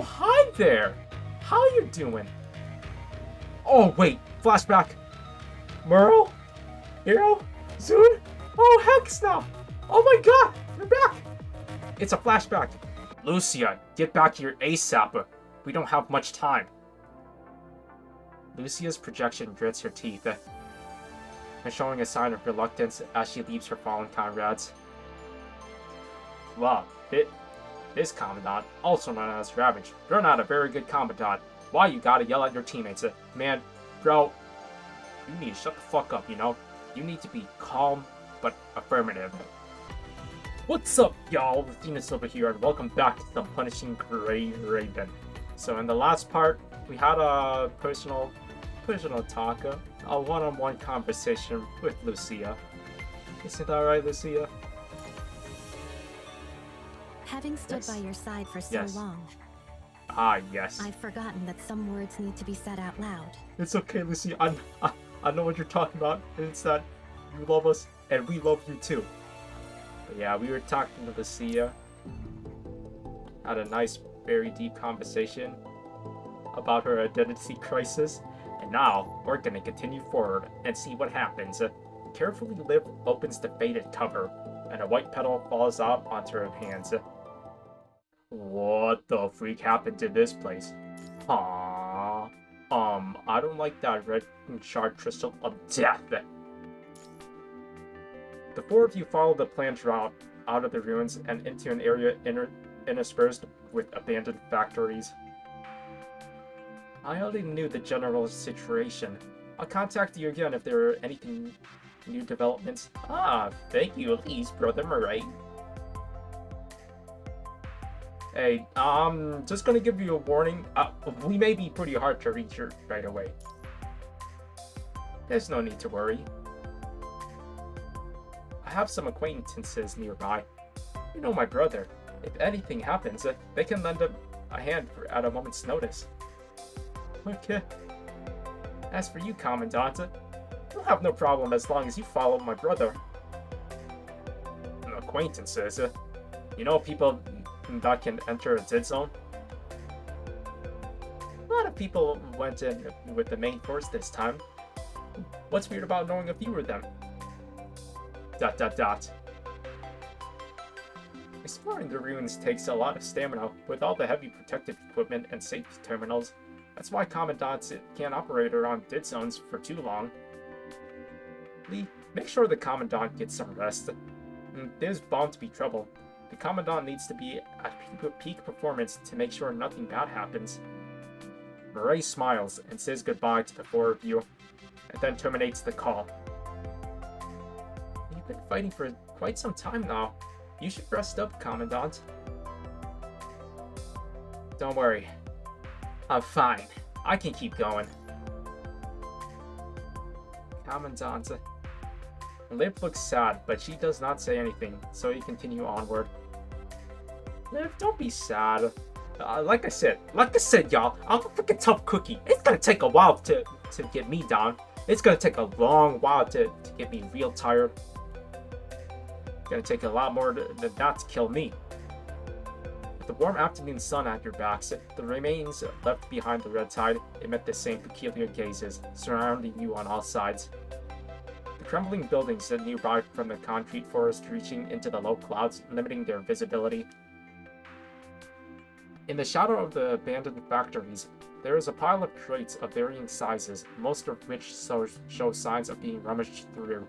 Oh, hi there! How you doing? Oh, wait, flashback. Merle? Hero? Soon? Oh, heck no! Oh my god, you're back! It's a flashback. Lucia, get back here ASAP. We don't have much time. Lucia's projection grits her teeth, and showing a sign of reluctance as she leaves her fallen comrades. Wow, this Commandant, also known as Ravage, you're not a very good Commandant. Why you gotta yell at your teammates? Man, bro, you need to shut the fuck up, you know? You need to be calm, but affirmative. What's up, y'all? XenoSilver here, and welcome back to the Punishing Gray Raven. So in the last part, we had a personal talk, a one-on-one conversation with Lucia. Isn't that right, Lucia? Having stood by your side for so long, yes. I've forgotten that some words need to be said out loud. It's okay, Lucia. I know what you're talking about. It's that you love us, and we love you too. But yeah, we were talking to Lucia. Had a nice, very deep conversation about her identity crisis. And now, we're gonna continue forward and see what happens. Carefully, Liv opens the faded cover, and a white petal falls out onto her hands. What the freak happened to this place? I don't like that red shard crystal of death. The four of you follow the planned route out of the ruins and into an area interspersed with abandoned factories. I already knew the general situation. I'll contact you again if there are anything new developments. Thank you, Elise, Brother Murray. Hey, just gonna give you a warning. We may be pretty hard to reach her right away. There's no need to worry. I have some acquaintances nearby. You know my brother. If anything happens, they can lend a hand at a moment's notice. Okay. As for you, Commandant, you'll have no problem as long as you follow my brother. Acquaintances? You know people that can enter a dead zone? A lot of people went in with the main force this time. What's weird about knowing a few of them? ... Exploring the ruins takes a lot of stamina with all the heavy protective equipment and safety terminals. That's why Commandants can't operate around dead zones for too long. Lee, make sure the Commandant gets some rest. There's bound to be trouble. The Commandant needs to be at peak performance to make sure nothing bad happens. Murray smiles and says goodbye to the four of you, and then terminates the call. You've been fighting for quite some time now. You should rest up, Commandant. Don't worry. I'm fine. I can keep going. Commandant. Liv looks sad, but she does not say anything, so you continue onward. Liv, don't be sad. Like I said, y'all, I'm a freaking tough cookie. It's gonna take a while to get me down. It's gonna take a long while to get me real tired. It's gonna take a lot more than that to kill me. With the warm afternoon sun at your backs, the remains left behind the red tide emit the same peculiar gazes, surrounding you on all sides. The crumbling buildings sit nearby from the concrete forest reaching into the low clouds, limiting their visibility. In the shadow of the abandoned factories, there is a pile of crates of varying sizes, most of which show signs of being rummaged through.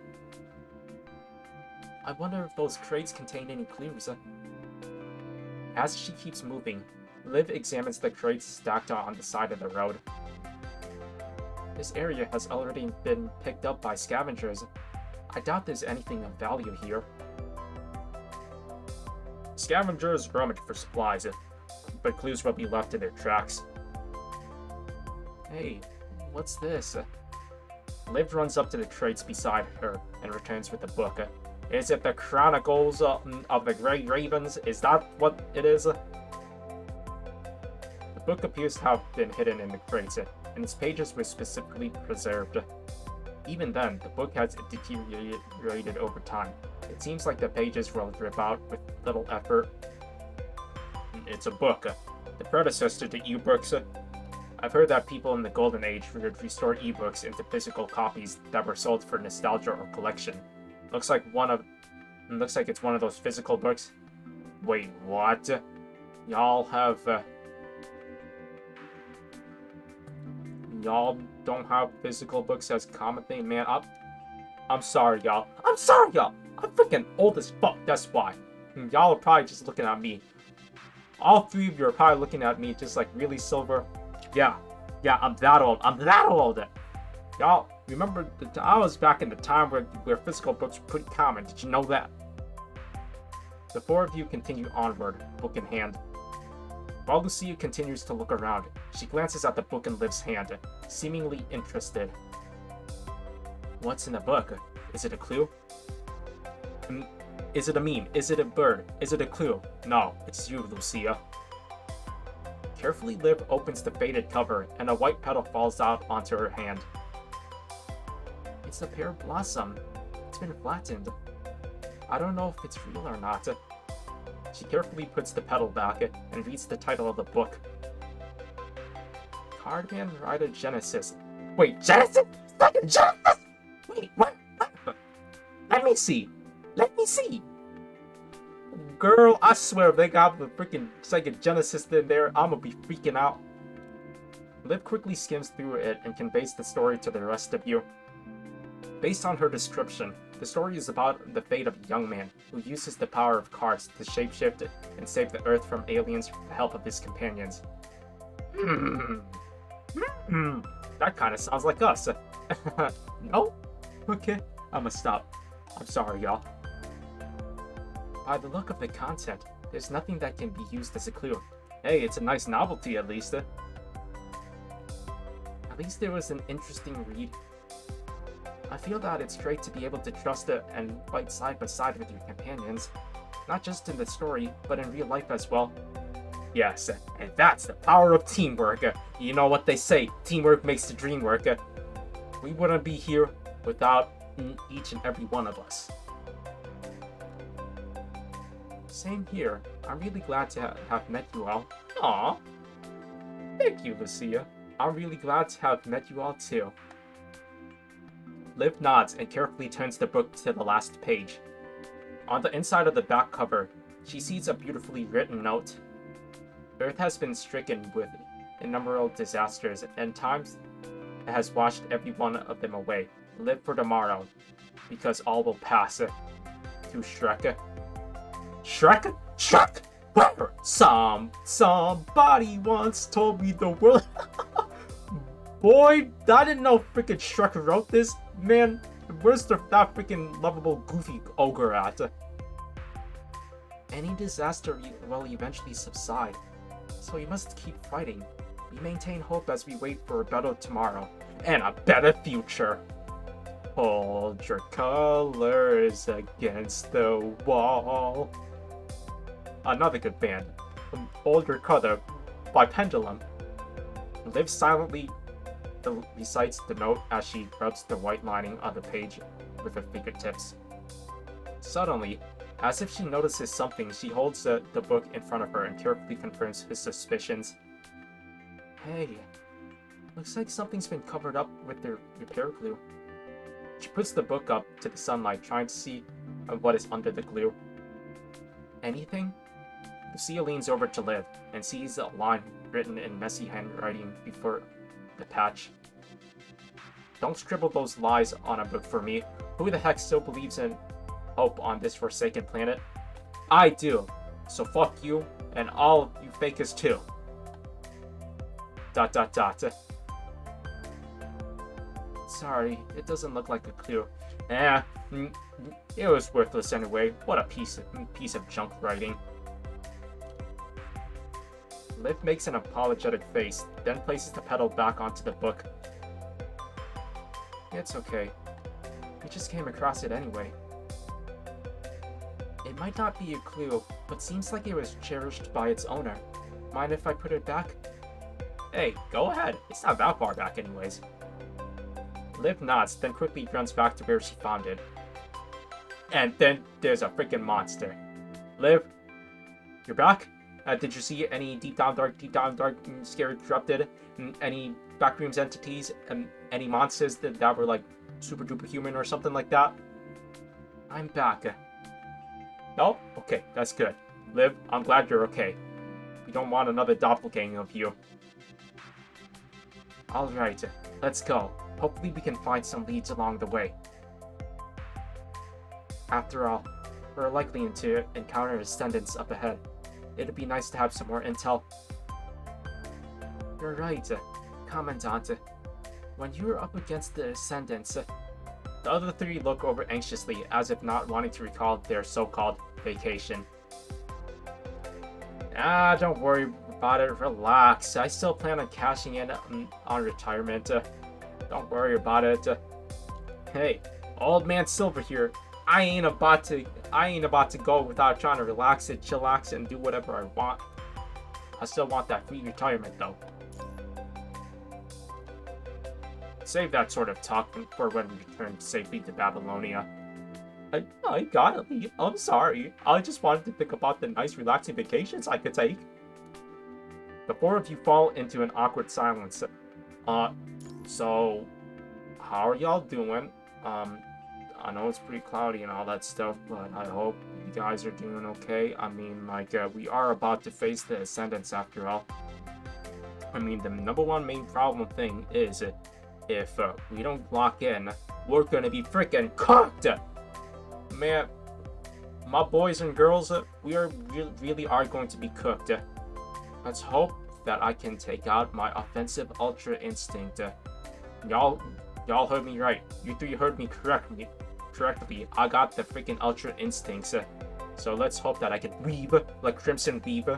I wonder if those crates contain any clues. As she keeps moving, Liv examines the crates stacked on the side of the road. This area has already been picked up by scavengers. I doubt there's anything of value here. Scavengers rummage for supplies, but clues will be left in their tracks. Hey, what's this? Liv runs up to the crates beside her and returns with a book. Is it the Chronicles of the Grey Ravens? Is that what it is? The book appears to have been hidden in the crates, and its pages were specifically preserved. Even then, the book has deteriorated over time. It seems like the pages will rip out with little effort. It's a book. the predecessor to ebooks. I've heard that people in the Golden Age would restore ebooks into physical copies that were sold for nostalgia or collection. Looks like it's one of those physical books. Wait, what? Y'all have, y'all don't have physical books as common thing, man. I'm sorry, y'all. I'm freaking old as fuck, that's why. Y'all are probably just looking at me. All three of you are probably looking at me just like, really, Silver? Yeah, I'm that old. Y'all, remember, I was back in the time where physical books were pretty common. Did you know that? The four of you continue onward, book in hand. While Lucia continues to look around, she glances at the book in Liv's hand, seemingly interested. What's in the book? Is it a clue? Is it a meme? Is it a bird? Is it a clue? No, it's you, Lucia. Carefully, Liv opens the faded cover, and a white petal falls out onto her hand. It's a pear blossom. It's been flattened. I don't know if it's real or not. She carefully puts the petal back and reads the title of the book. Cardman Rider Genesis. Wait, Genesis? Second Genesis? Wait, what? Let me see. Girl, I swear if they got the freaking Sega Genesis in there, I'm gonna be freaking out. Liv quickly skims through it and conveys the story to the rest of you. Based on her description, the story is about the fate of a young man who uses the power of cards to shapeshift and save the Earth from aliens with the help of his companions. That kind of sounds like us. No? Okay, I'ma stop. I'm sorry, y'all. By the look of the content, there's nothing that can be used as a clue. Hey, it's a nice novelty at least. At least there was an interesting read. I feel that it's great to be able to trust it and fight side by side with your companions. Not just in the story, but in real life as well. Yes, and that's the power of teamwork. You know what they say, teamwork makes the dream work. We wouldn't be here without each and every one of us. Same here. I'm really glad to have met you all. Aww. Thank you, Lucia. I'm really glad to have met you all too. Liv nods and carefully turns the book to the last page. On the inside of the back cover, she sees a beautifully written note. Earth has been stricken with innumerable disasters, and time has washed every one of them away. Live for tomorrow, because all will pass. To Shrek. Shrek? Shrek! Where? Somebody once told me the world... Boy, I didn't know freaking Shrek wrote this. Man, where's that freaking lovable goofy ogre at? Any disaster will eventually subside, so we must keep fighting. We maintain hope as we wait for a better tomorrow and a better future. Hold your colors against the wall. Another good band. Hold Your Color by Pendulum. Liv silently recites the note as she rubs the white lining on the page with her fingertips. Suddenly, as if she notices something, she holds the book in front of her and carefully confirms his suspicions. Hey, looks like something's been covered up with their repair glue. She puts the book up to the sunlight, trying to see what is under the glue. Anything? Lucia leans over to Liv and sees a line written in messy handwriting before the patch. Don't scribble those lies on a book for me. Who the heck still believes in hope on this forsaken planet? I do. So fuck you and all you fakers too. ... Sorry, it doesn't look like a clue. It was worthless anyway. What a piece of junk writing. Liv makes an apologetic face, then places the petal back onto the book. It's okay. We just came across it anyway. It might not be a clue, but seems like it was cherished by its owner. Mind if I put it back? Hey, go ahead. It's not that far back anyways. Liv nods, then quickly runs back to where she found it. And then there's a freaking monster. Liv, you're back? Did you see any deep down dark, scary corrupted, any backrooms entities, and any monsters that were like super duper human or something like that? I'm back. No? Okay, that's good. Liv, I'm glad you're okay. We don't want another doppelganger of you. Alright, let's go. Hopefully we can find some leads along the way. After all, we're likely to encounter ascendants up ahead. It'd be nice to have some more intel. You're right, Commandant. When you're up against the ascendants, the other three look over anxiously, as if not wanting to recall their so-called vacation. Don't worry about it. Relax. I still plan on cashing in on retirement. Don't worry about it. Hey, old man Silver here. I ain't about to go without trying to relax and chillax and do whatever I want. I still want that free retirement though. Save that sort of talk for when we return safely to Babylonia. I got it. I'm sorry. I just wanted to think about the nice relaxing vacations I could take. The four of you fall into an awkward silence. So, how are y'all doing? I know it's pretty cloudy and all that stuff, but I hope you guys are doing okay. I mean, like, we are about to face the Ascendants after all. I mean, the number one main problem thing is, if we don't lock in, we're gonna be freaking cooked! Man, my boys and girls, we really are going to be cooked. Let's hope that I can take out my offensive ultra instinct. Y'all heard me right. You three heard me correctly. I got the freaking ultra instincts. So let's hope that I can weave like Crimson Weave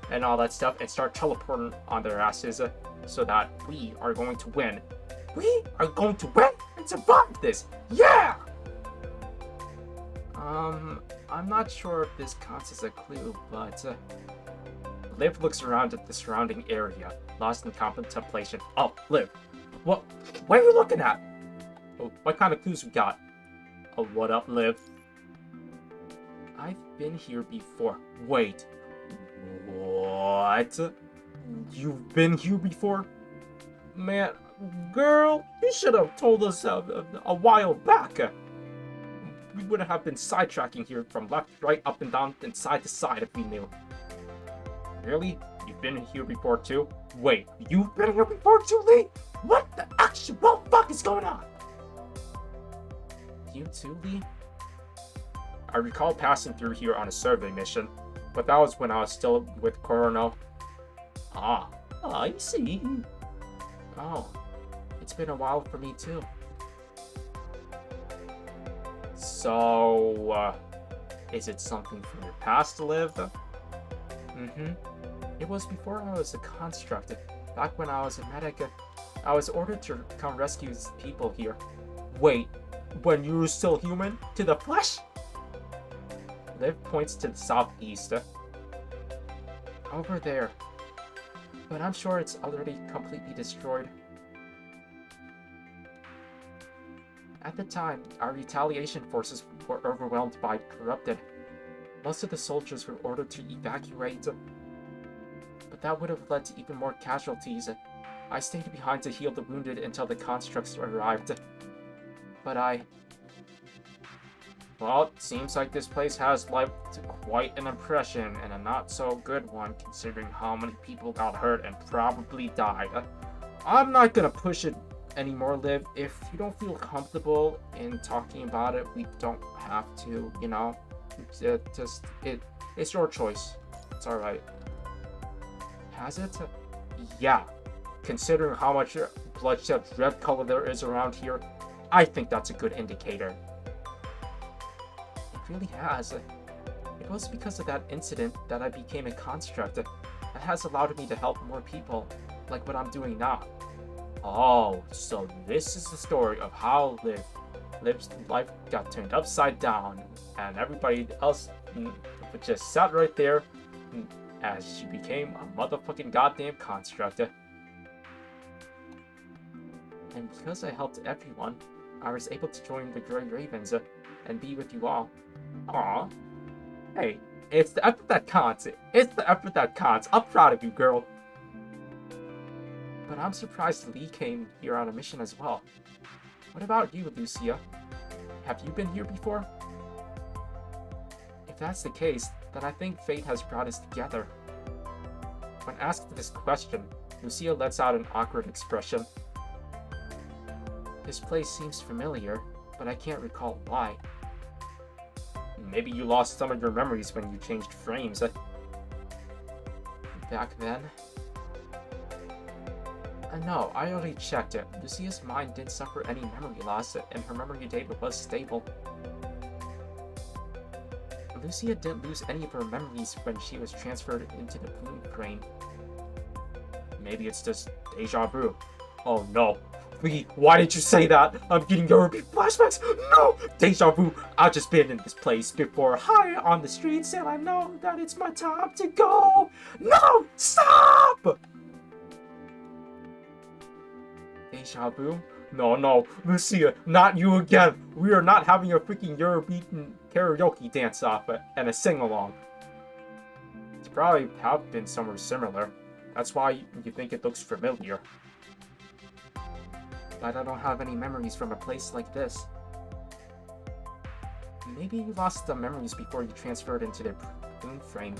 and all that stuff and start teleporting on their asses so that we are going to win. We are going to win and survive this. Yeah! I'm not sure if this counts as a clue, but Liv looks around at the surrounding area, lost in contemplation. Oh, Liv, what are you looking at? Oh, what kind of clues we got? Oh, what up, Liv? I've been here before. Wait, what? You've been here before? Man, girl, you should have told us a while back. We would have been sidetracking here from left, right, up and down, and side to side if we knew. Really? You've been here before too? Wait, you've been here before too, Lee? What the actual fuck is going on? You too, Lee? I recall passing through here on a survey mission, but that was when I was still with Coronel. Ah, I see. Oh, it's been a while for me too. So, is it something from your past to live? Mm-hmm. It was before I was a construct. Back when I was a medic, I was ordered to come rescue people here. Wait, when you were still human? To the flesh? Liv points to the southeast. Over there. But I'm sure it's already completely destroyed. At the time, our retaliation forces were overwhelmed by corrupted. Most of the soldiers were ordered to evacuate, but that would have led to even more casualties. I stayed behind to heal the wounded until the constructs arrived. But well, it seems like this place has left quite an impression, and a not so good one considering how many people got hurt and probably died. I'm not gonna push it anymore, Liv. If you don't feel comfortable in talking about it, we don't have to, you know. It's your choice. It's alright. Has it? Yeah. Considering how much bloodshed red color there is around here, I think that's a good indicator. It really has. It was because of that incident that I became a construct. It has allowed me to help more people, like what I'm doing now. Oh, so this is the story of how Liv's life got turned upside down, and everybody else just sat right there as she became a motherfucking goddamn construct. And because I helped everyone, I was able to join the Grey Ravens and be with you all. Aw. Hey, It's the effort that counts. It's the effort that counts. I'm proud of you, girl. But I'm surprised Lee came here on a mission as well. What about you, Lucia? Have you been here before? If that's the case, then I think fate has brought us together. When asked this question, Lucia lets out an awkward expression. This place seems familiar, but I can't recall why. Maybe you lost some of your memories when you changed frames. Back then? No, I already checked it. Lucia's mind didn't suffer any memory loss, and her memory data was stable. Lucia didn't lose any of her memories when she was transferred into the bloom crane. Maybe it's just deja vu. Oh no. Lee, why did you say that? I'm getting European flashbacks! No! Deja vu! I've just been in this place before, high on the streets, and I know that it's my time to go! No! Stop! Deja vu? No, Lucia, not you again! We are not having a freaking Eurobeat karaoke dance-off and a sing-along. It's probably have been somewhere similar. That's why you think it looks familiar. But I don't have any memories from a place like this. Maybe you lost the memories before you transferred into the bloom frame.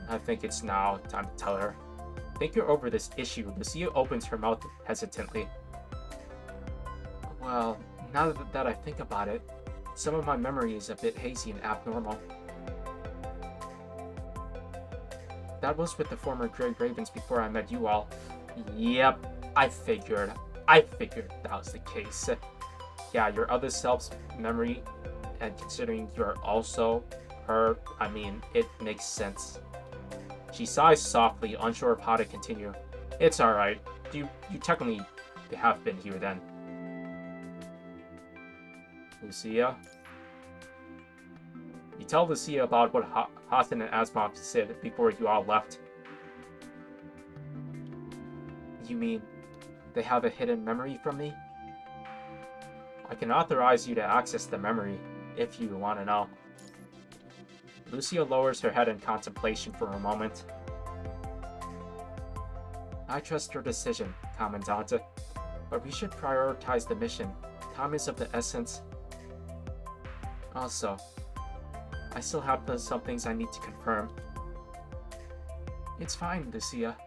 I think it's now time to tell her. Think you're over this issue. Lucia opens her mouth hesitantly. Well, now that I think about it, some of my memory is a bit hazy and abnormal. That was with the former Grey Ravens before I met you all. Yep, I figured that was the case. Yeah, your other self's memory, and considering you're also her, I mean, it makes sense. She sighs softly, unsure of how to continue. It's alright. You technically have been here then. Lucia? You tell Lucia about what Hassan and Asmov said before you all left. You mean they have a hidden memory from me? I can authorize you to access the memory, if you want to know. Lucia lowers her head in contemplation for a moment. I trust your decision, Commandante, but we should prioritize the mission. Time is of the essence. Also, I still have some things I need to confirm. It's fine, Lucia.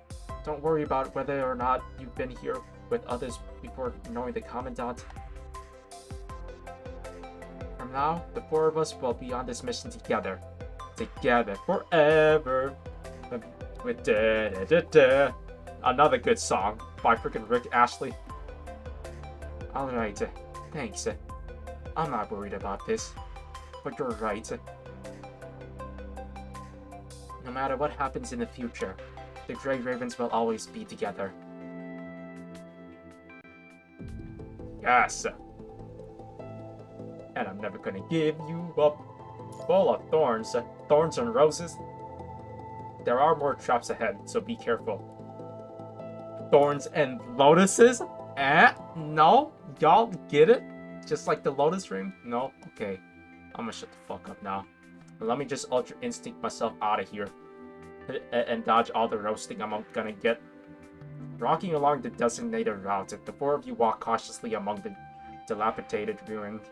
Don't worry about whether or not you've been here with others before knowing the Commandant. From now, the four of us will be on this mission together. Together forever. With da-da-da-da. Another good song by freaking Rick Astley. Alright, thanks. I'm not worried about this, but you're right. No matter what happens in the future, the Grey Ravens will always be together. Yes! And I'm never gonna give you up. Full of thorns. Thorns and roses. There are more traps ahead, so be careful. Thorns and lotuses? No? Y'all get it? Just like the lotus ring? No? Okay. I'm gonna shut the fuck up now. Let me just Ultra Instinct myself out of here. And dodge all the roasting I'm gonna get. Walking along the designated route, the four of you walk cautiously among the dilapidated ruins.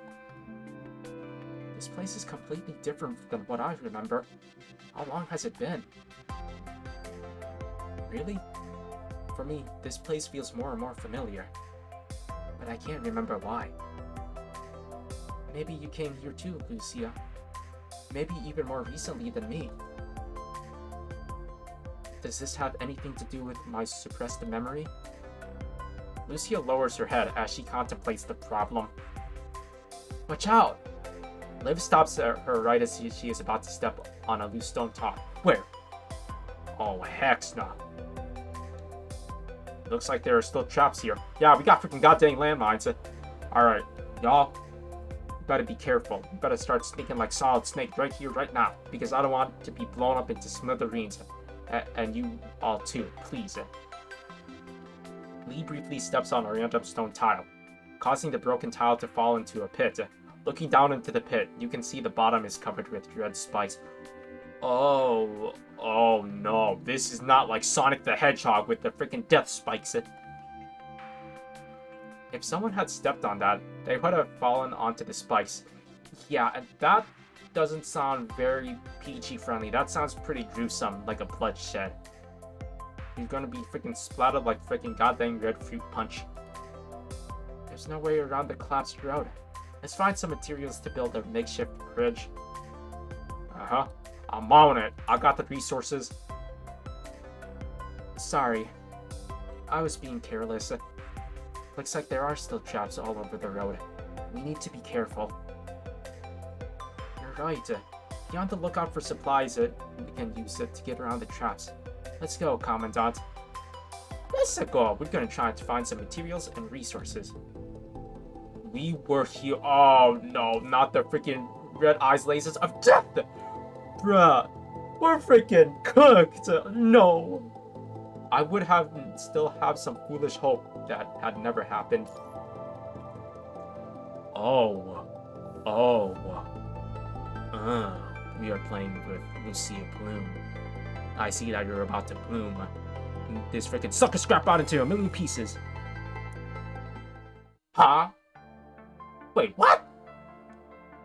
This place is completely different than what I remember. How long has it been? Really? For me, this place feels more and more familiar. But I can't remember why. Maybe you came here too, Lucia. Maybe even more recently than me. Does this have anything to do with my suppressed memory? Lucia lowers her head as she contemplates the problem. Watch out! Liv stops her right as she is about to step on a loose stone top. Where? Oh, heck no. Looks like there are still traps here. Yeah, we got freaking goddamn landmines. Alright, y'all. Better be careful. You better start sneaking like Solid Snake right here, right now. Because I don't want to be blown up into smithereens. And you all too, please. Lee briefly steps on a random stone tile, causing the broken tile to fall into a pit. Looking down into the pit, you can see the bottom is covered with red spikes. Oh no. This is not like Sonic the Hedgehog with the freaking death spikes. If someone had stepped on that, they would have fallen onto the spikes. Yeah, and that doesn't sound very PG friendly. That sounds pretty gruesome, like a bloodshed. You're gonna be freaking splattered like freaking goddamn red fruit punch. There's no way around the collapsed road. Let's find some materials to build a makeshift bridge. I'm on it. I got the resources. Sorry. I was being careless. Looks like there are still traps all over the road. We need to be careful. You're right. Be on the lookout for supplies we can use to get around the traps. Let's go, Commandant. Let's go. We're gonna try to find some materials and resources. We were here. Oh no, not the freaking red eyes lasers of death! Bruh, we're freaking cooked! No! I would have still have some foolish hope that had never happened. We are playing with Lucia Bloom. I see that you're about to bloom. This freaking sucker scrap out into a million pieces. Huh? Wait, what?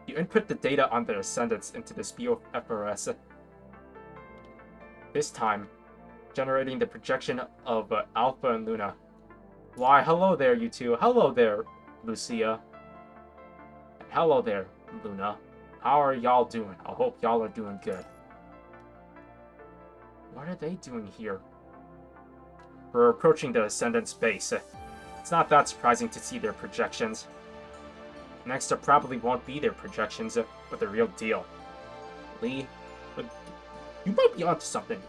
You input the data on the Ascendants into the FRS. This time, generating the projection of Alpha and Luna. Why, hello there, you two. Hello there, Lucia. And hello there, Luna. How are y'all doing? I hope y'all are doing good. What are they doing here? We're approaching the Ascendant's base. It's not that surprising to see their projections. Next up probably won't be their projections, but the real deal. Lee, you might be onto something.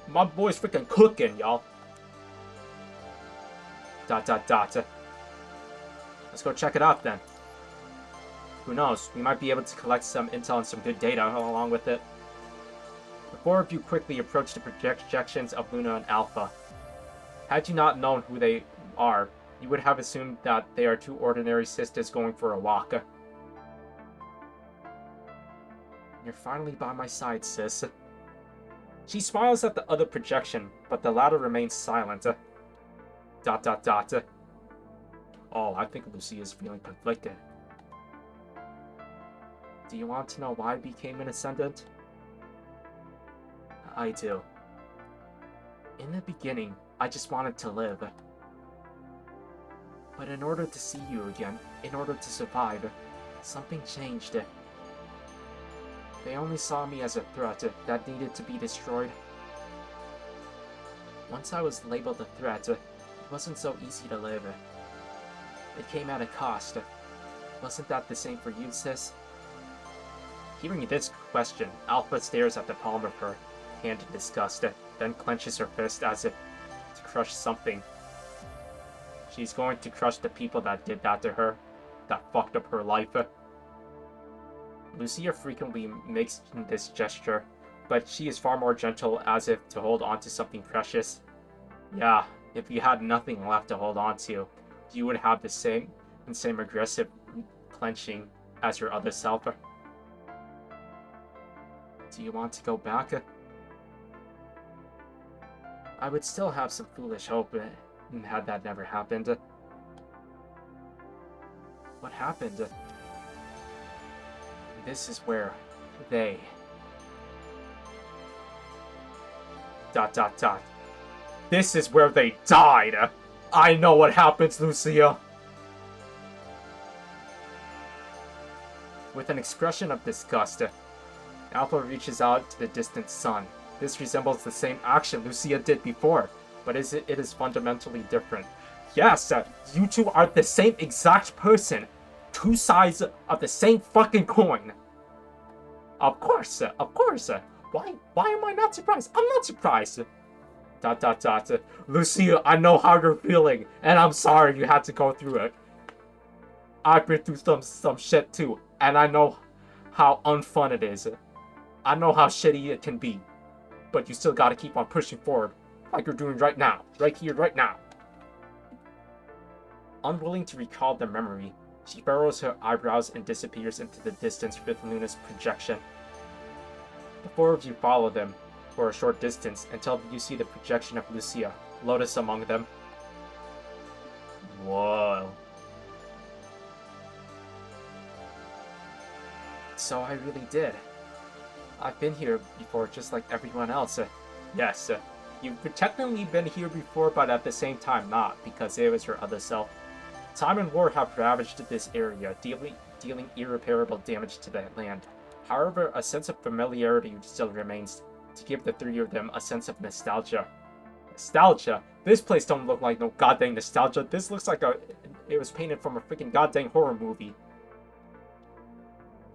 My boy's freaking cooking, y'all. ... Let's go check it out then. Who knows, we might be able to collect some intel and some good data along with it. The four of you quickly approach the projections of Luna and Alpha. Had you not known who they are, you would have assumed that they are two ordinary sisters going for a walk. You're finally by my side, sis. She smiles at the other projection, but the latter remains silent. ... Oh, I think Lucy is feeling conflicted. Do you want to know why I became an Ascendant? I do. In the beginning, I just wanted to live. But in order to see you again, in order to survive, something changed. They only saw me as a threat that needed to be destroyed. Once I was labeled a threat, it wasn't so easy to live. It came at a cost. Wasn't that the same for you, sis? Hearing this question, Alpha stares at the palm of her hand in disgust, then clenches her fist as if to crush something. She's going to crush the people that did that to her, that fucked up her life. Lucia frequently makes this gesture, but she is far more gentle, as if to hold on to something precious. Yeah, if you had nothing left to hold on to, you would have the same aggressive clenching as your other self. Do you want to go back? I would still have some foolish hope had that never happened. What happened? This is where they... ... This is where they died! I know what happens, Lucia! With an expression of disgust, Alpha reaches out to the distant sun. This resembles the same action Lucia did before, but it is fundamentally different. Yes, you two are the same exact person. Two sides of the same fucking coin. Of course. Why am I not surprised? I'm not surprised. ... Lucia, I know how you're feeling, and I'm sorry you had to go through it. I've been through some shit too, and I know how unfun it is. I know how shitty it can be, but you still gotta keep on pushing forward, like you're doing right now, right here, right now. Unwilling to recall the memory, She furrows her eyebrows and disappears into the distance with Luna's projection. The four of you follow them for a short distance until you see the projection of Lucia, Lotus among them. Whoa. So I really did. I've been here before just like everyone else. Yes, you've technically been here before, but at the same time not, because it was your other self. Time and war have ravaged this area, dealing irreparable damage to the land. However, a sense of familiarity still remains, to give the three of them a sense of nostalgia. Nostalgia? This place don't look like no goddamn nostalgia. This looks like it was painted from a freaking goddamn horror movie.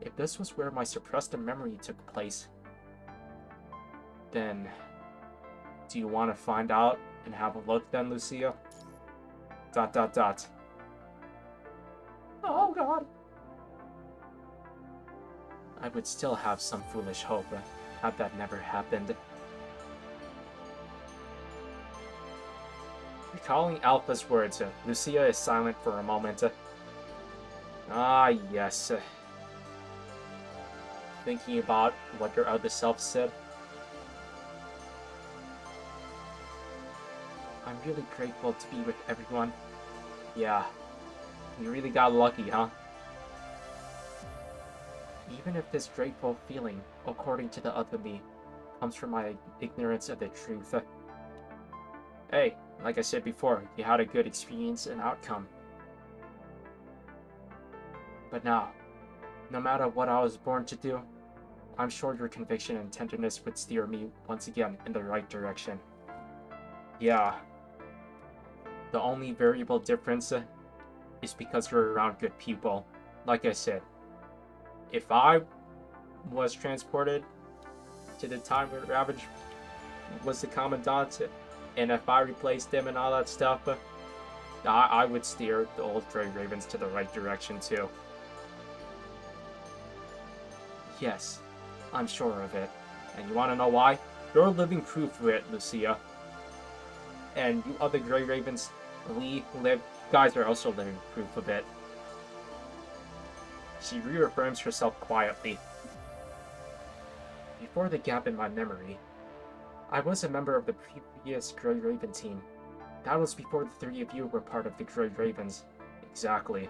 If this was where my suppressed memory took place, then do you want to find out and have a look then, Lucia? ... Oh god. I would still have some foolish hope had that never happened. Recalling Alpha's words, Lucia is silent for a moment. Ah, yes. Thinking about what your other self said. I'm really grateful to be with everyone. Yeah, you really got lucky, huh? Even if this grateful feeling, according to the other me, comes from my ignorance of the truth. Hey, like I said before, you had a good experience and outcome. But now, no matter what I was born to do, I'm sure your conviction and tenderness would steer me once again in the right direction. Yeah. The only variable difference is because you're around good people. Like I said, if I was transported to the time where Ravage was the Commandant, and if I replaced them and all that stuff, I would steer the old Grey Ravens to the right direction too. Yes, I'm sure of it. And you want to know why? You're living proof of it, Lucia. And you other Grey Ravens, Lee, Liv, you guys are also living proof of it. She reaffirms herself quietly. Before the gap in my memory, I was a member of the previous Grey Raven team. That was before the three of you were part of the Grey Ravens. Exactly.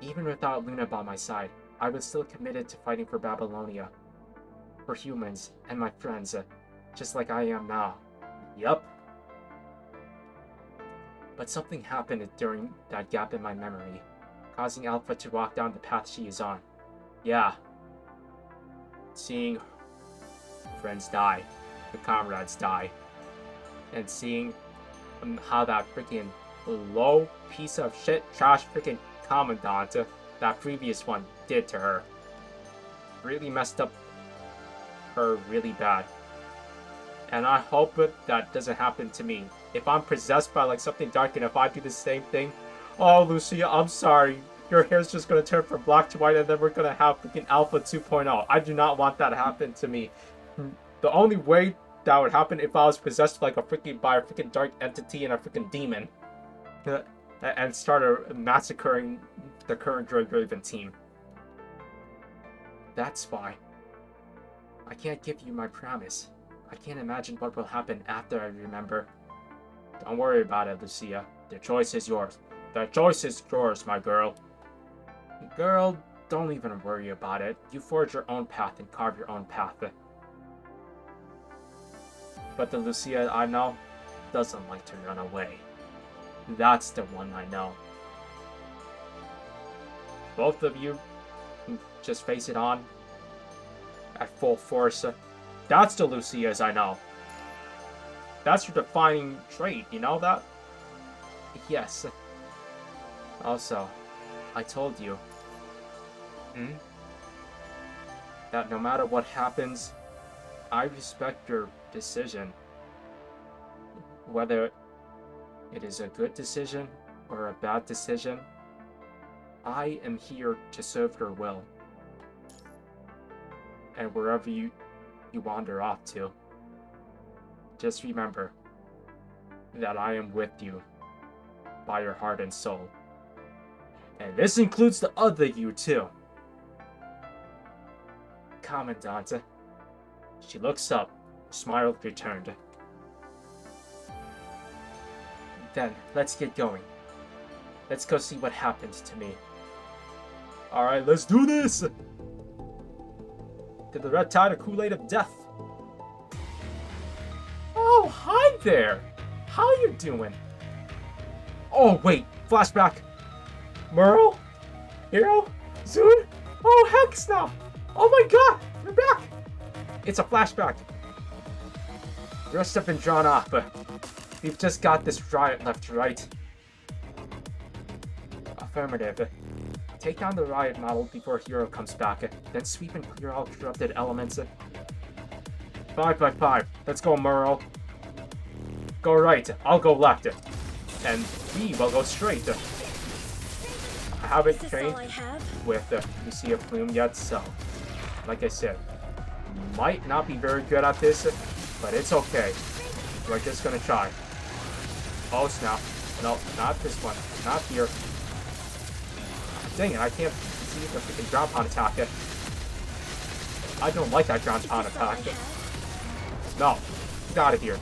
Even without Luna by my side, I was still committed to fighting for Babylonia. For humans, and my friends, just like I am now. Yup. But something happened during that gap in my memory, causing Alpha to walk down the path she is on. Yeah. Seeing friends die, the comrades die, and seeing how that freaking low piece of shit trash freaking Commandant, that previous one, did to her. Really messed up her really bad. And I hope that doesn't happen to me. If I'm possessed by like something dark and if I do the same thing, oh Lucia, I'm sorry. Your hair's just gonna turn from black to white and then we're gonna have freaking Alpha 2.0. I do not want that to happen to me. The only way that would happen if I was possessed like by a freaking dark entity and a freaking demon. And started massacring the current Grey Raven team. That's why. I can't give you my promise. I can't imagine what will happen after I remember. Don't worry about it, Lucia. The choice is yours. The choice is yours, my girl. Girl, don't even worry about it. You forge your own path and carve your own path. But the Lucia I know doesn't like to run away. That's the one I know. Both of you just face it on at full force. That's the Lucias I know. That's your defining trait, you know that? Yes. Also, I told you. That no matter what happens, I respect your decision. Whether it is a good decision or a bad decision, I am here to serve your will. And wherever you wander off to, just remember that I am with you. by your heart and soul. And this includes the other you, too. Commandant. She looks up, smile returned. Then, let's get going. Let's go see what happened to me. Alright, let's do this! To the red tide of Kool-Aid of death. Oh, hi there! How you doing? Oh, wait, flashback. Merle? Hero? Zune? Oh, heck no! Oh my god, you're back! It's a flashback. The rest have been drawn off, but we've just got this riot left, right? Affirmative. Take down the riot model before Hero comes back, then sweep and clear all corrupted elements. 5 by 5. Let's go, Merle. Go right, I'll go left. And we will go straight. I haven't trained with Lucia Plume yet, so like I said, might not be very good at this, but it's okay. We're just gonna try. Oh snap. No, not this one. Not here. Dang it, I can't see the freaking ground pound attack. I don't like that ground pound attack. No, get out of here.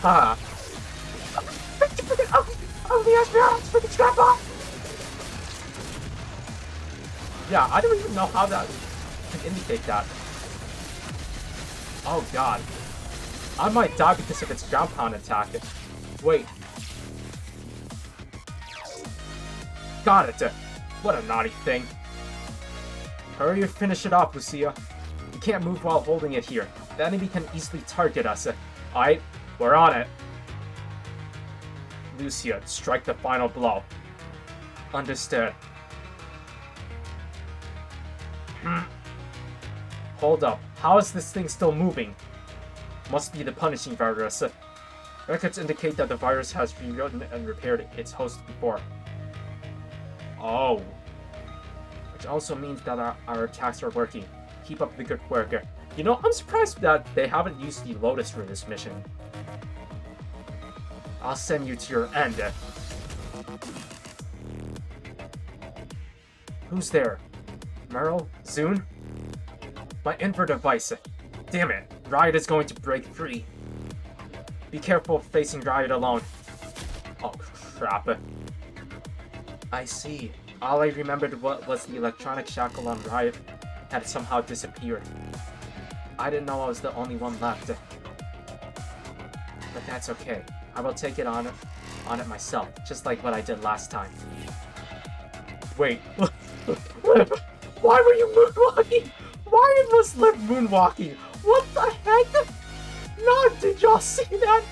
Ah! Oh, the Esperanza freaking strap off! Yeah, I don't even know how that can indicate that. Oh god. I might die because of its ground pound attack. Wait. Got it! What a naughty thing. Hurry or finish it off, Lucia. You can't move while holding it here. The enemy can easily target us. Alright, we're on it. Lucia, strike the final blow. Understood. Hold up. How is this thing still moving? Must be the punishing virus. Records indicate that the virus has rewritten and repaired its host before. Oh. Which also means that our attacks are working. Keep up the good work. You know, I'm surprised that they haven't used the Lotus for this mission. I'll send you to your end. Who's there? Merle? Zune? My invert device. Damn it. Riot is going to break free. Be careful facing Riot alone. Oh, crap. I see. All I remembered was the electronic shackle on Riot had somehow disappeared. I didn't know I was the only one left. But that's okay. I will take it on it myself, just like what I did last time. Wait. Lip, why were you moonwalking? Why was Lip moonwalking? What the heck? No, did y'all see that?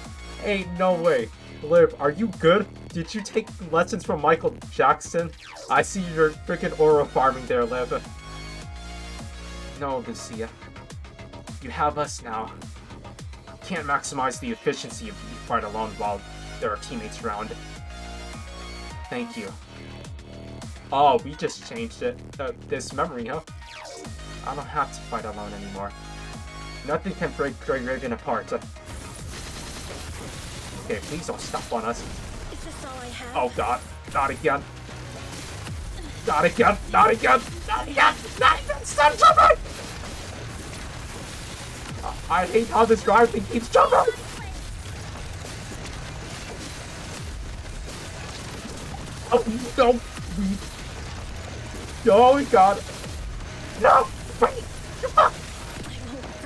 Ain't no way. Lip, are you good? Did you take lessons from Michael Jackson? I see you're freaking aura farming there, Lip. No, Lucia. You have us now. Can't maximize the efficiency of the fight alone while there are teammates around. Thank you. Oh, we just changed it. This memory, huh? I don't have to fight alone anymore. Nothing can break Grey Raven apart. Okay, please don't stop on us. Is this all I have? Oh god, not again. Not again, not again, not again, not again, stop jumping! I hate how this driver thing keeps jumping! Oh no! Oh god! No! Wait!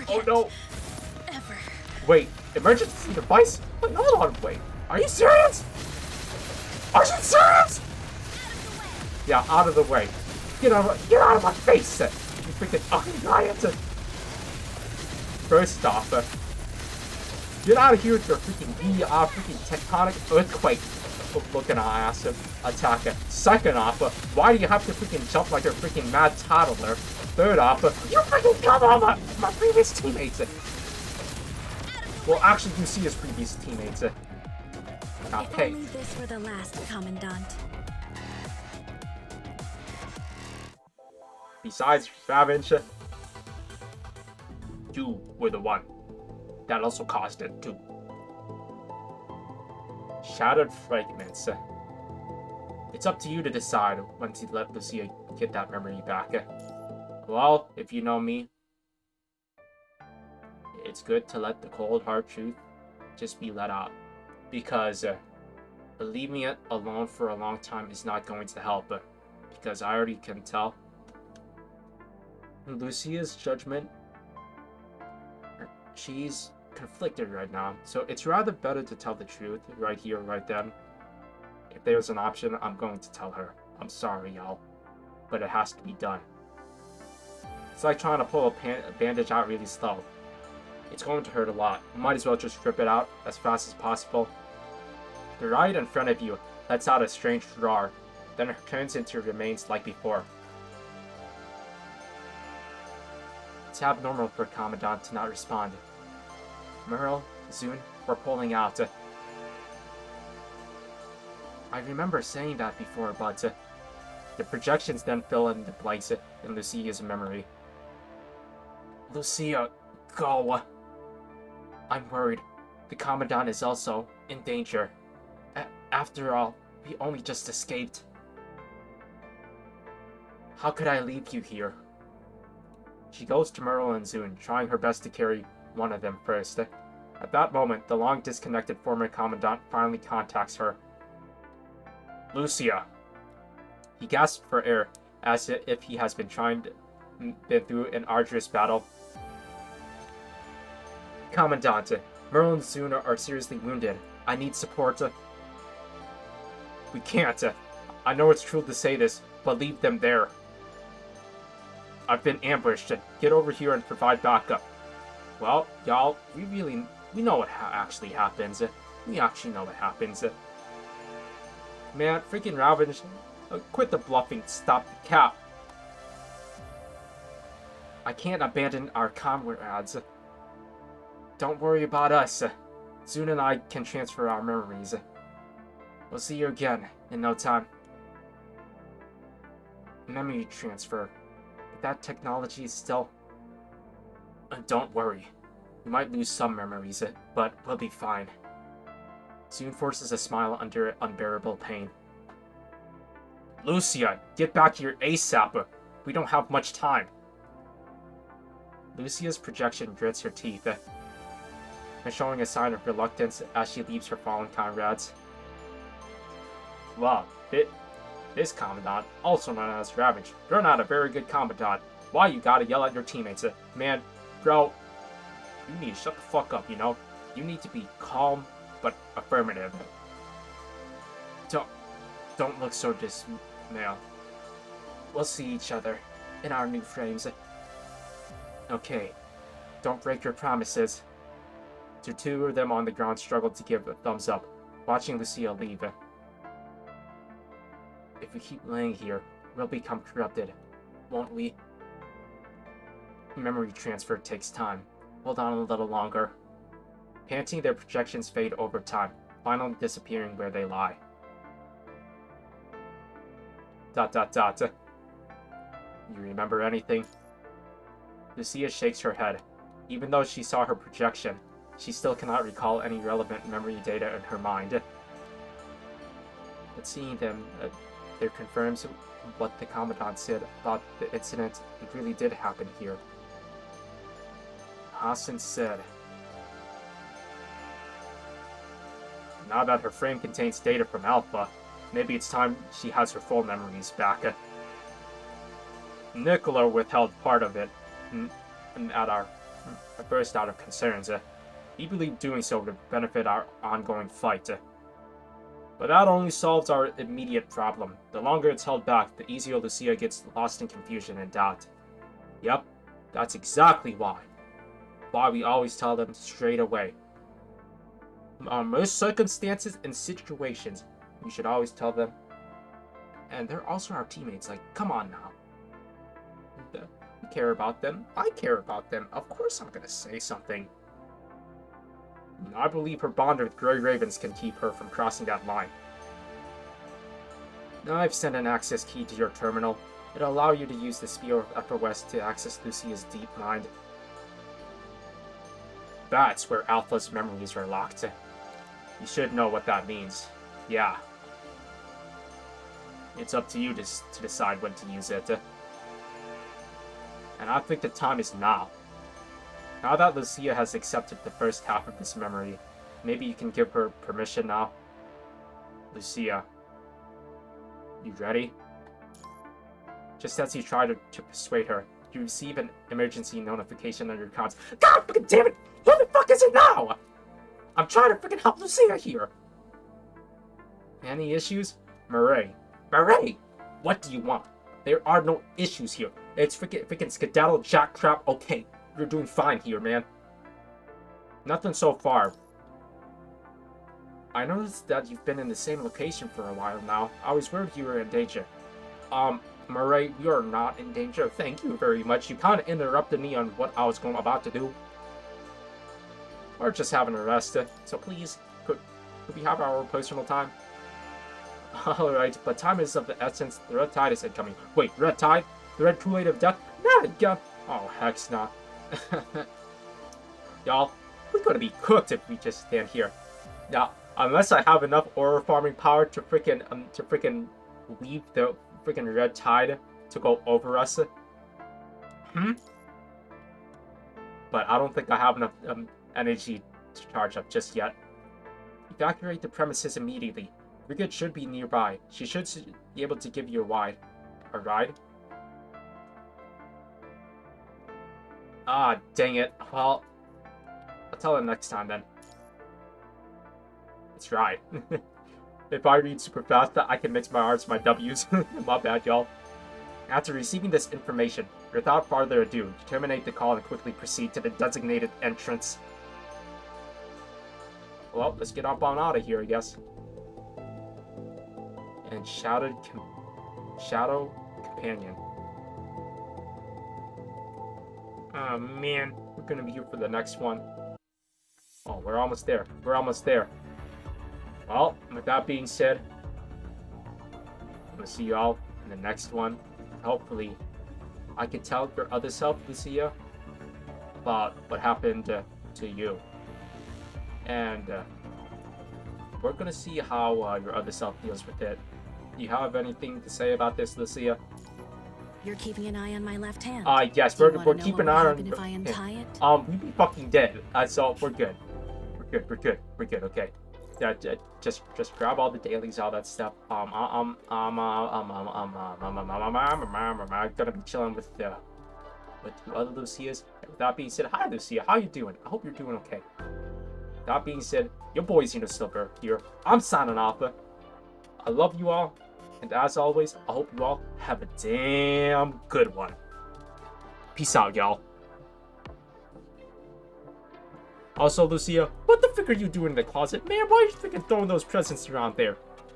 Oh no! Ever. Wait, emergency device? Wait, hold on, wait. Are you serious? Are you serious? Yeah, out of the way. Get out of my face! You freaking fucking riot! First off, get out of here with your freaking freaking tectonic earthquake looking ass attack. Second off, why do you have to freaking jump like a freaking mad toddler? Third off, you freaking killed all my previous teammates. Well, actually, you see his previous teammates. If only this were the last, Commandant. Besides, Ravage, you were the one that also caused it too. Shattered fragments. It's up to you to decide when to let Lucia get that memory back. Well, if you know me, it's good to let the cold hard truth just be let out. Because leaving it alone for a long time is not going to help. Because I already can tell Lucia's judgment, she's conflicted right now. So it's rather better to tell the truth right here, right then. If there's an option, I'm going to tell her. I'm sorry, y'all, but it has to be done. It's like trying to pull a bandage out really slow. It's going to hurt a lot. Might as well just rip it out as fast as possible. The riot in front of you lets out a strange roar, then it turns into remains like before. It's abnormal for Commandant to not respond. Merle, Zune, we're pulling out. I remember saying that before, but the projections then fill in the blanks in Lucia's memory. Lucia, go! I'm worried. The Commandant is also in danger. After all, we only just escaped. How could I leave you here? She goes to Merle and Zune, trying her best to carry one of them first. At that moment, the long-disconnected former Commandant finally contacts her. Lucia. He gasps for air, as if he has been through an arduous battle. Commandant, Merle and Zune are seriously wounded. I need support. We can't. I know it's cruel to say this, but leave them there. I've been ambushed. Get over here and provide backup. Well, y'all, we know what actually happens. We actually know what happens. Man, freaking Ravage, quit the bluffing, stop the cap. I can't abandon our comrades. Don't worry about us. Zune and I can transfer our memories. We'll see you again in no time. Memory transfer. That technology is still... Don't worry. We might lose some memories, but we'll be fine. Zune forces a smile under unbearable pain. Lucia, get back here ASAP. We don't have much time. Lucia's projection grits her teeth, and showing a sign of reluctance as she leaves her fallen comrades. Wow, this Commandant, also known as Ravage, you're not a very good Commandant. Why you gotta yell at your teammates? Man, bro, you need to shut the fuck up, you know? You need to be calm, but affirmative. Don't look so dismal. We'll see each other in our new frames. Okay, don't break your promises. The two of them on the ground struggled to give a thumbs up, watching Lucia leave. If we keep laying here, we'll become corrupted, won't we? Memory transfer takes time. Hold on a little longer. Panting, their projections fade over time, finally disappearing where they lie. ... You remember anything? Lucia shakes her head. Even though she saw her projection, she still cannot recall any relevant memory data in her mind. But seeing them, it confirms what the Commandant said about the incident that really did happen here. Hassan said, now that her frame contains data from Alpha, maybe it's time she has her full memories back. Nicola withheld part of it at our first out of concerns. He believed doing so would benefit our ongoing fight. But that only solves our immediate problem. The longer it's held back, the easier Lucia gets lost in confusion and doubt. Yep, that's exactly why. Why we always tell them straight away. On most circumstances and situations, we should always tell them. And they're also our teammates, like, come on now. We care about them. I care about them. Of course I'm gonna say something. I believe her bond with Grey Ravens can keep her from crossing that line. Now I've sent an access key to your terminal. It'll allow you to use the Spear of Upper West to access Lucia's deep mind. That's where Alpha's memories are locked. You should know what that means. Yeah. It's up to you to decide when to use it. And I think the time is now. Now that Lucia has accepted the first half of this memory, maybe you can give her permission now. Lucia, you ready? Just as you try to persuade her, you receive an emergency notification on your comms. God fucking damn it! Who the fuck is it now? I'm trying to freaking help Lucia here. Any issues? Murray, what do you want? There are no issues here. It's freaking skedaddle jack crap. Okay, you're doing fine here, man. Nothing so far. I noticed that you've been in the same location for a while now. I was worried you were in danger. Murray, you're not in danger. Thank you very much. You kind of interrupted me on what I was about to do. We're just having a rest, so please, could we have our personal time? Alright, but time is of the essence. The red tide is incoming. Wait, red tide? The red Kool-Aid of death? Not again. Oh, heck no. Y'all, we're gonna be cooked if we just stand here. Now, unless I have enough aura farming power to freaking leave the freaking red tide to go over us. But I don't think I have enough energy to charge up just yet. Evacuate the premises immediately. Brigid should be nearby. She should be able to give you a ride. Ah, dang it. Well, I'll tell her next time then. Let's ride. If I read super fast, I can mix my R's and my W's. My bad, y'all. After receiving this information, without further ado, terminate the call and quickly proceed to the designated entrance. Well, let's get up on out of here, I guess. And Shadow Companion. Oh man, we're gonna be here for the next one. Oh, we're almost there. Well, with that being said, I'm gonna see y'all in the next one. Hopefully, I can tell your other self, Lucia, about what happened to you. And we're gonna see how your other self deals with it. Do you have anything to say about this, Lucia? You're keeping an eye on my left hand. Yes, Do you we're wanna know keeping an what eye would on. happen if I untie it? We'd be fucking dead. So we're good. We're good. Okay. Yeah, just grab all the dailies, all that stuff. I'm gonna be chilling with the other Lucias. With that being said, hi Lucia, how you doing? I hope you're doing okay. That being said, your boy XenoSilver here. I'm signing off. I love you all, and as always, I hope you all have a damn good one. Peace out, y'all. Also, Lucia, what the frick are you doing in the closet? Man, why are you freaking throwing those presents around there?